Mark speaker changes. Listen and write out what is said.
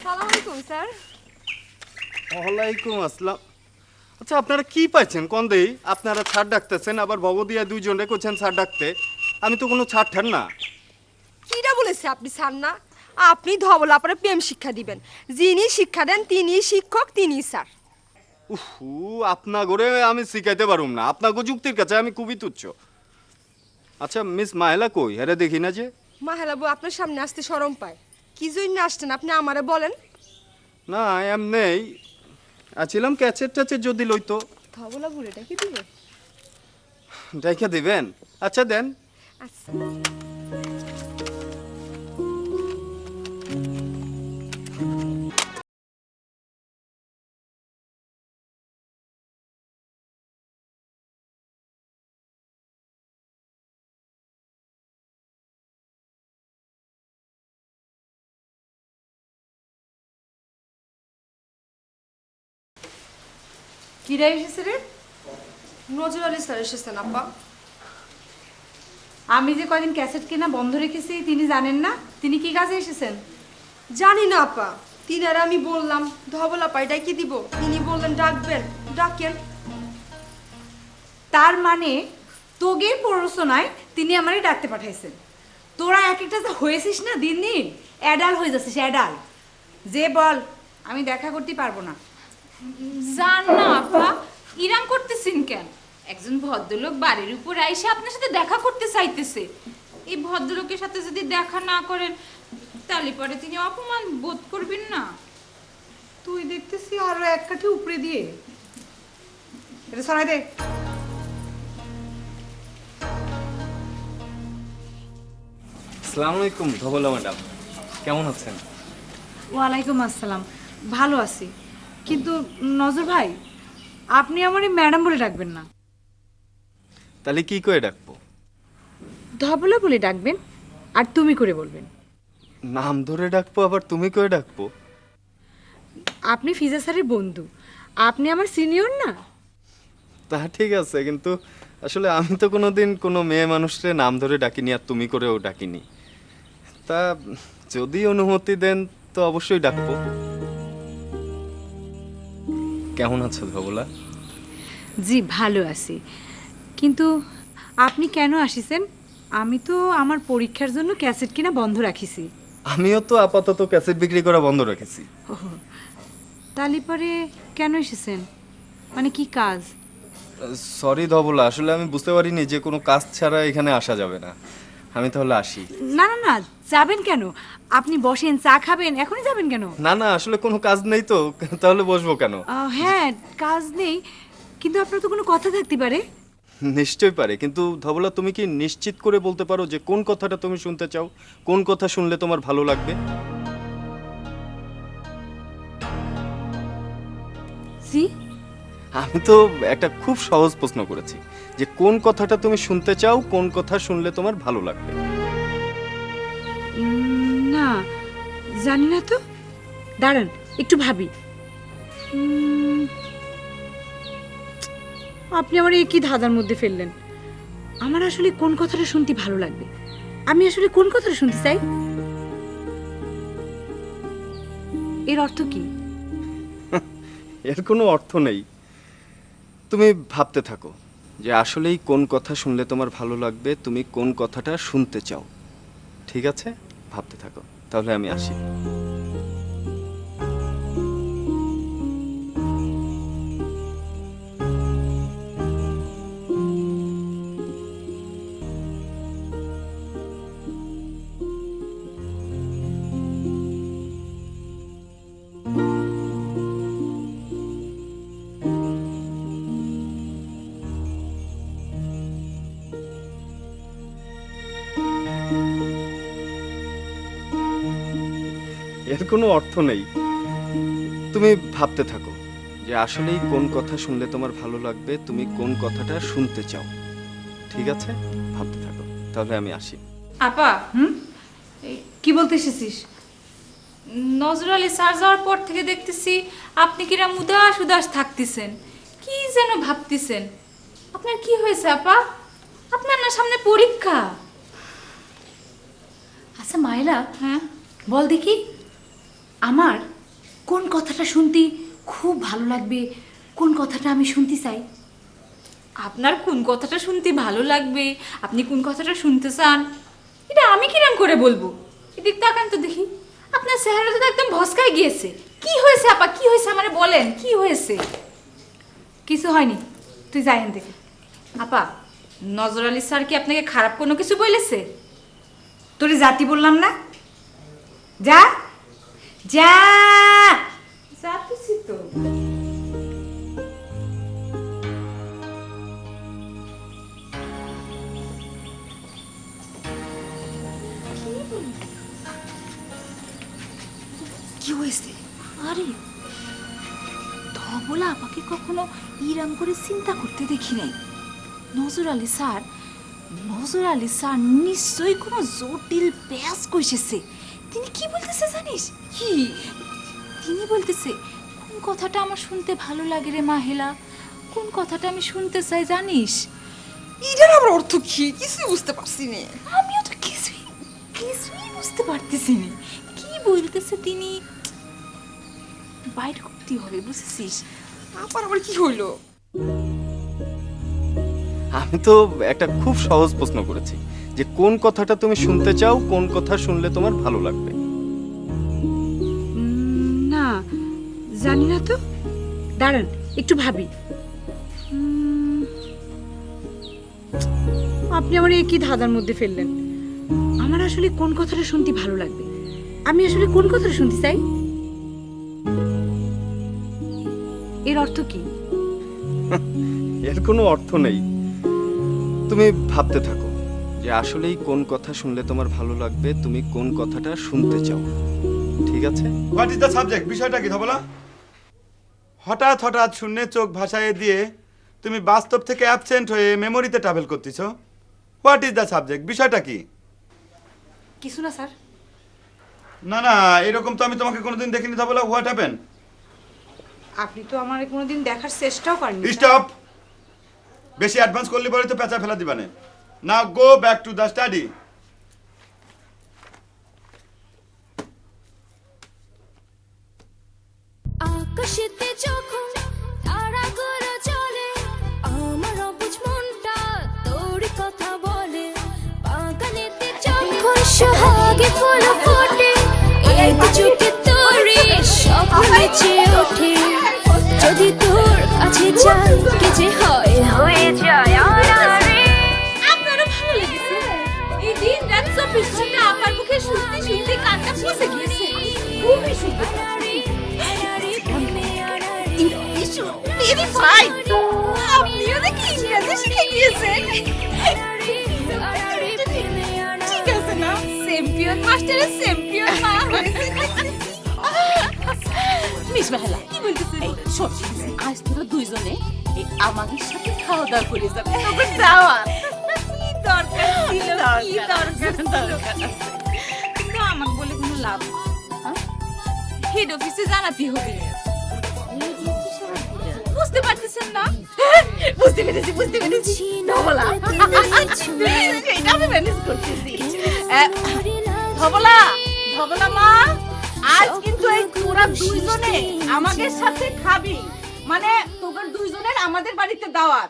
Speaker 1: সালাম আলাইকুম স্যার।
Speaker 2: ওয়ালাইকুম আসসালাম। আচ্ছা আপনারা কি পাইছেন কোন দেই? আপনারা ছাড় ডাকতেছেন আবার ভগদিয়া দুইজনে কইছেন ছাড় ডাকতে। আমি তো কোনো ছাড় ঠান না।
Speaker 1: কিটা বলেছে আপনি স্যার না? আপনি ধবলা পরে প্রেম শিক্ষা দিবেন। যিনি শিক্ষা দেন তিনি শিক্ষক, তিনি স্যার।
Speaker 2: উহু, আপনা করে আমি শিখাইতে পারুম না। আপনার যুক্তির কাছে আমি খুবই তুচ্ছ। আচ্ছা মিস মাহেলা কই? আরে দেখি না যে।
Speaker 1: মাহেলাবু আপনার সামনে আসতে শরম পায়। কি জন্য আসছেন আপনি আমারে বলেন।
Speaker 2: না এমনেই আছিলাম ক্যাচের টাচের যদি লইতো।
Speaker 1: ধবলা বুড়েটা কি দিবে?
Speaker 2: দেখে দিবেন? আচ্ছা দেন।
Speaker 1: আচ্ছা।
Speaker 3: কিরা এসেছে রে?
Speaker 1: নজরুল আলী স্যার এসেছেন আব্বা।
Speaker 3: আমি যে কদিন ক্যাসেট কেনা বন্ধ রেখেছি তিনি জানেন না? তিনি কি কাজে এসেছেন?
Speaker 1: জানি না আপা। তিনারে আমি বললাম ধবলা পাইটাই কি দিব, তিনি বললেন ডাকবেন, ডাকেন।
Speaker 3: তার মানে তোগের প্ররোচনায় তিনি আমারে ডাকতে পাঠাইছেন। তোরা এক একটা যে হয়েছিস না দিন দিন, অ্যাডাল হয়ে যাচ্ছিস অ্যাডাল। যে বল আমি দেখা করতে পারবো না।
Speaker 4: জান না আপা, ইরাম করতেছেন কেন? একজন ভদ্রলোক বাড়ির উপর আইসে আপনার সাথে দেখা করতে চাইতেছে। এই ভদ্রলোকের সাথে যদি দেখা না করেন তাহলে পরে তিনি অপমান বোধ করবেন না।
Speaker 3: তুই দেখতেছি আরো এক কাঠি উপরে দিয়ে এটা সরাই দে।
Speaker 5: আসসালামু আলাইকুম ধবলা ম্যাডাম, কেমন আছেন?
Speaker 3: ওয়ালাইকুম আসসালাম, ভালো আছি। কিন্তু নজর ভাই, আপনি আমারে ম্যাডাম বলে ডাকবেন না।
Speaker 2: তাহলে কি করে ডাকবো?
Speaker 3: ধবলা বলে ডাকবেন আর তুমি করে বলবেন।
Speaker 2: নাম ধরে ডাকবো আবার তুমি করে ডাকবো?
Speaker 3: আপনি ফিজা স্যারের বন্ধু, আপনি আমার সিনিয়র না?
Speaker 2: তা ঠিক আছে, কিন্তু আসলে আমি তো কোনোদিন কোনো মেয়ে মানুষকে নাম ধরে ডাকিনি আর তুমি করেও ডাকিনি। তা যদি অনুমতি দেন তো অবশ্যই ডাকবো। কেমন আছো ধবলা?
Speaker 3: জি ভালো আছি, কিন্তু আপনি কেন আসিছেন? আমি তো আমার পরীক্ষার জন্য ক্যাসেট কিনা বন্ধ রাখিছি।
Speaker 2: আমিও তো আপাতত ক্যাসেট বিক্রি করা বন্ধ রেখেছি।
Speaker 3: তাহলে পরে কেন এসেছেন? মানে কি কাজ?
Speaker 2: সরি ধবলা, আসলে আমি বুঝতে পারিনি যে কোনো কাজ ছাড়া এখানে আসা যাবে না। আমি তাহলে আসি।
Speaker 3: না না না, যাবেন কেন? আপনি বসেন, চা খাবেন, এখনই যাবেন কেন?
Speaker 2: না না, আসলে কোনো কাজ নেই তো, তাহলে বসবো কেন?
Speaker 3: হ্যাঁ কাজ নেই, কিন্তু আপনার তো কোনো কথা থাকতে পারে।
Speaker 2: নিশ্চয়ই পারে, কিন্তু ধবলা তুমি কি নিশ্চিত করে বলতে পারো যে কোন কথাটা তুমি শুনতে চাও, কোন কথা শুনলে তোমার ভালো লাগবে?
Speaker 3: জি,
Speaker 2: আমি তো একটা খুব সহজ প্রশ্ন করেছি যে কোন কথাটা তুমি শুনতে চাও, কোন কথা শুনলে তোমার ভালো লাগবে।
Speaker 3: না জানি না তো, দাঁড়ান একটু ভাবি। আপনি আমার এই কি ধাঁধার মধ্যে ফেললেন। আমার আসলে কোন কথাটা শুনতে ভালো লাগবে, আমি আসলে কোন কথাটা শুনতে চাই, এর অর্থ কি?
Speaker 2: এর কোনো অর্থ নেই। তুমি ভাবতে থাকো যে আসলেই কোন কথা শুনলে তোমার ভালো লাগবে, তুমি কোন কথাটা শুনতে চাও। ঠিক আছে, ভাবতে থাকো, তাহলে আমি আসি। এর কোনো অর্থ নেই। তুমি ভাবতে থাকো যে আসলেই কোন কথা শুনলে তোমার ভালো লাগবে, তুমি কোন কথাটা শুনতে চাও। ঠিক আছে, ভাবতে থাকো, তাহলে আমি আসি।
Speaker 4: আপা,
Speaker 3: কি বলতে এসেছিস?
Speaker 4: নজরুল আলী স্যার যাওয়ার পর থেকে দেখতেছি আপনি কিরম উদাস উদাস থাকতেছেন, কি যেন ভাবতেছেন। আপনার কি হয়েছে আপা? আপনার না সামনে পরীক্ষা।
Speaker 3: আচ্ছা মাইলা,
Speaker 4: হ্যাঁ
Speaker 3: বল দেখি আমার কোন কথাটা শুনতে খুব ভালো লাগবে, কোন কথাটা আমি শুনতে চাই?
Speaker 4: আপনার কোন কথাটা শুনতে ভালো লাগবে, আপনি কোন কথাটা শুনতে চান, এটা আমি কিরম করে বলবো? এদিক তাকান তো দেখি, আপনার চেহারা তো একদম ভস্কায় গিয়েছে। কি হয়েছে আপা, কি হয়েছে আমারে বলেন, কি হয়েছে?
Speaker 3: কিছু হয়নি, তুই যাই এখান থেকে।
Speaker 4: আপা, নজর আলী স্যার কি আপনাকে খারাপ কোনো কিছু বলেছে?
Speaker 3: তোরে জাতি বললাম না, যা যা।
Speaker 4: যাচ্ছি তো।
Speaker 3: কি হয়েছে? আরে ধবলা আমাকে কখনো ইরাম করে চিন্তা করতে দেখি নাই। নজর আলী স্যার নিশ্চয়ই কোনো জটিল প্যাচ কইছে। তিনি কি বলতেছে জানিস? কি? তিনি বলতেছে কোন কথাটা আমার শুনতে ভালো লাগে রে মাহেলা, কোন কথাটা আমি শুনতে চাই জানিস?
Speaker 1: এটার আবার অর্থ কি? কিছুই বুঝতে পারছি না।
Speaker 3: আমিও তো কিছুই বুঝতে পারতেছি না কি বলতেছে তিনি। বাইর করতে হবে, বুঝেছিস?
Speaker 1: আবার কি হইলো?
Speaker 2: আমি তো একটা খুব সহজ প্রশ্ন করেছি যে কোন কথাটা তুমি শুনতে চাও, কোন কথা শুনলে তোমার ভালো লাগবে।
Speaker 3: না জানি না তো, দাঁড়ান একটু ভাবি। আপনি আমার একই ধাঁধার মধ্যে ফেললেন। আমার আসলে কোন কথাটা শুনতে ভালো লাগবে, আমি আসলে কোন কথাটা শুনতে চাই, এর অর্থ কি?
Speaker 2: এর কোনো অর্থ নেই। তুমি ভাবতে থাকো যে আসলেই কোন কথা শুনলে তোমার ভালো লাগবে, তুমি কোন কথাটা শুনতে চাও। ঠিক আছে?
Speaker 6: What is the subject? বিষয়টা কি ধবলা? হঠাৎ হঠাৎ শূন্যে চোখ ভাসায় দিয়ে তুমি বাস্তব থেকে অ্যাবসেন্ট হয়ে মেমোরিতে ট্রাভেল করতেছো। What is the subject? বিষয়টা কি?
Speaker 3: কিছু না স্যার।
Speaker 6: না না, এরকম তো আমি তোমাকে কোনোদিন দেখিনি ধবলা। What happen?
Speaker 3: আপনি তো আমার কোনোদিন দেখার চেষ্টাও করেননি।
Speaker 6: স্টপ! বেশি অ্যাডভান্স করলে পরে তো পেঁচা ফেলা দিবানে। Now go back to the study.
Speaker 7: আকাশেতে যখন তারাগুলো চলে, আমার অবুঝ মনটা তোর কথা বলে। বাগানেতে যখন সোহাগে ফুল ফোটে, এই চোখে তোরে স্বপ্ন বেঁচে ওঠে। যদি তোর কাছে যাই কে যে হয় হয়ে যায় আড়াআড়ি।
Speaker 4: আপনারও ভালো লেগেছে? এই দিন রাত 24 ঘন্টা আপার মুখে শুনতে শুনতে কানটা পচে গিয়েছে। খুবই সুন্দর।
Speaker 1: Very fine. আপনিও দেখি ইংরেজি শিখে গিয়েছেন। ঠিক আছে না?
Speaker 4: চ্যাম্পিয়ন মাস্টারের চ্যাম্পিয়ন মা হয়েছে।
Speaker 8: মিস মেহেলা কি বলতেছে? এই শোন, আজ তোরা দুইজনে এই আমাদের সাথে খাওয়া দাওয়া করে যাবে। তবে দাওয়াত
Speaker 4: কি দরকার ছিল? কি দরকার ছিল? কিন্তু আমাকে বলে কোনো লাভ নেই। হেড অফিসে জানাতে হবে। বুঝতে পারতেছেন না?
Speaker 8: বুঝতে পেরেছি ধবলা, এটা আমি ম্যানেজ করতেছি। ধবলা মা, আজ কিন্তু এই তোরা দুইজনে আমাদের সাথে খাবি, মানে তোদের দুইজনের আমাদের বাড়িতে দাওয়াত।